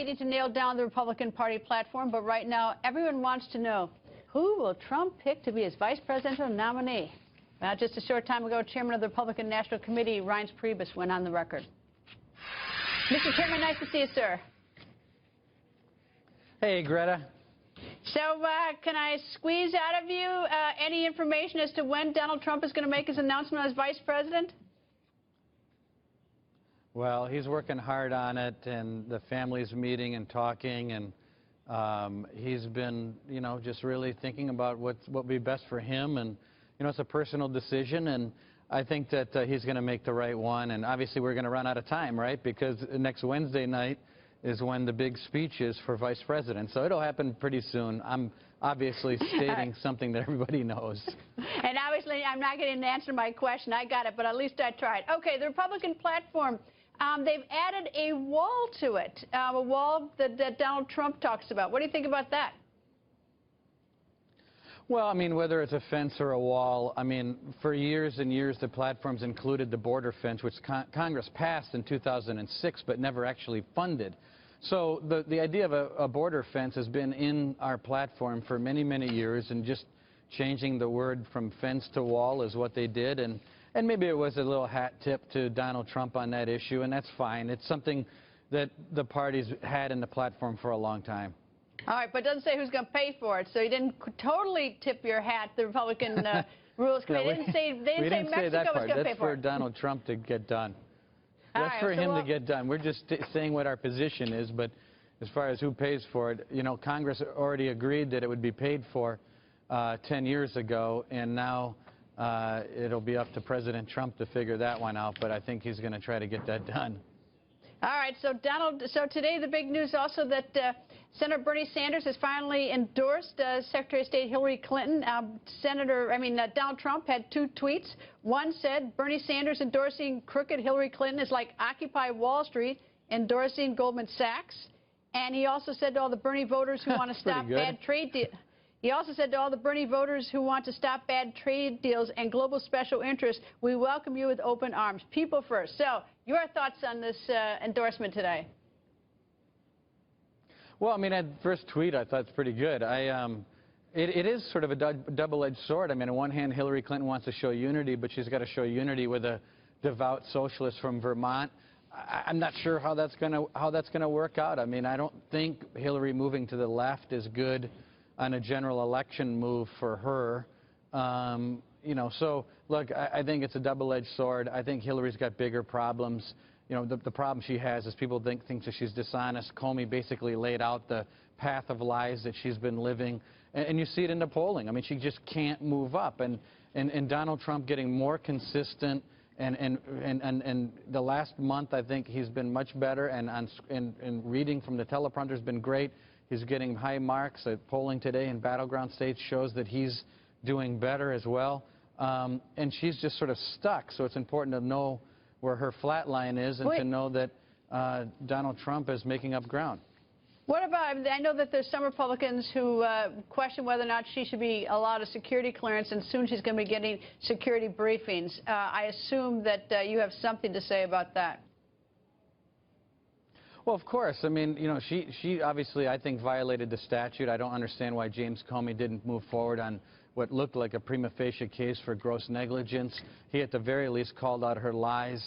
meeting to nail down the Republican Party platform, but right now everyone wants to know, who will Trump pick to be his vice presidential nominee? Well, just a short time ago, Chairman of the Republican National Committee, Reince Priebus, went on the record. Mr. Chairman, nice to see you, sir. Hey, Greta. So can I squeeze out of you any information as to when Donald Trump is going to make his announcement as vice president? Well, he's working hard on it, and the family's meeting and talking, and he's been, just really thinking about what would be best for him, and, it's a personal decision, and I think that he's going to make the right one, and obviously we're going to run out of time, right, because next Wednesday night is when the big speech is for vice president, so it'll happen pretty soon. I'm obviously stating something that everybody knows. And obviously I'm not getting an answer to my question. I got it, but at least I tried. Okay, the Republican platform, they've added a wall to it, a wall that Donald Trump talks about. What do you think about that? Well, I mean, whether it's a fence or a wall, I mean, for years and years the platforms included the border fence, which Congress passed in 2006 but never actually funded. So the idea of a border fence has been in our platform for many, many years, and just changing the word from fence to wall is what they did. And maybe it was a little hat tip to Donald Trump on that issue, and that's fine. It's something that the party's had in the platform for a long time. All right, but it doesn't say who's going to pay for it, so you didn't totally tip your hat, the Republican Rules Committee. They didn't say Mexico was going to pay for it. That's for Donald Trump to get done. That's for him to get done. We're just saying what our position is, but as far as who pays for it, Congress already agreed that it would be paid for 10 years ago, and now it'll be up to President Trump to figure that one out, but I think he's going to try to get that done. All right, so today the big news also that Senator Bernie Sanders has finally endorsed Secretary of State Hillary Clinton. Donald Trump had two tweets. One said, Bernie Sanders endorsing crooked Hillary Clinton is like Occupy Wall Street endorsing Goldman Sachs. And he also said to all the Bernie voters who want to stop bad trade deals. He also said to all the Bernie voters who want to stop bad trade deals and global special interests, we welcome you with open arms. People first. So, your thoughts on this endorsement today? Well, I mean, at first tweet, I thought it's pretty good. It is sort of a double-edged sword. I mean, on one hand, Hillary Clinton wants to show unity, but she's got to show unity with a devout socialist from Vermont. I'm not sure how that's going to work out. I mean, I don't think Hillary moving to the left is good on a general election move for her. So, look, I think it's a double-edged sword. I think Hillary's got bigger problems. The problem she has is people think that she's dishonest. Comey basically laid out the path of lies that she's been living. And you see it in the polling. I mean, she just can't move up. And Donald Trump getting more consistent. And the last month, I think he's been much better. And reading from the teleprompter has been great. He's getting high marks. Polling today in battleground states shows that he's doing better as well. And she's just sort of stuck. So it's important to know where her flat line is and to know that Donald Trump is making up ground. What about, I know that there's some Republicans who question whether or not she should be allowed a security clearance, and soon she's going to be getting security briefings. I assume that you have something to say about that. Well, of course. I mean, she obviously, I think, violated the statute. I don't understand why James Comey didn't move forward on what looked like a prima facie case for gross negligence. He, at the very least, called out her lies.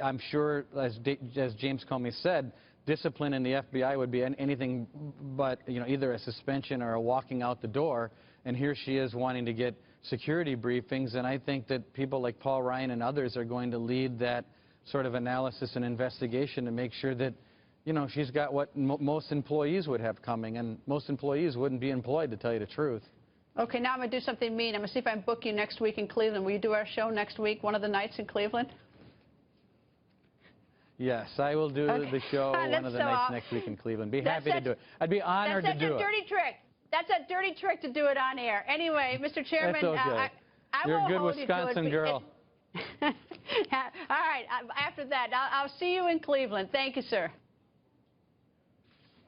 I'm sure, as James Comey said, discipline in the FBI would be anything but, either a suspension or a walking out the door. And here she is wanting to get security briefings. And I think that people like Paul Ryan and others are going to lead that sort of analysis and investigation to make sure that she's got what most employees would have coming, and most employees wouldn't be employed, to tell you the truth. Okay, now I'm going to do something mean. I'm going to see if I can book you next week in Cleveland. Will you do our show next week, one of the nights in Cleveland? Yes, I will do the show one of the nights next week in Cleveland. Be happy to do it. I'd be honored to do it. That's a dirty trick. That's a dirty trick to do it on air. Anyway, Mr. Chairman, that's okay. You're a good Wisconsin girl. All right, after that, I'll see you in Cleveland. Thank you, sir.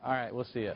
All right, we'll see you.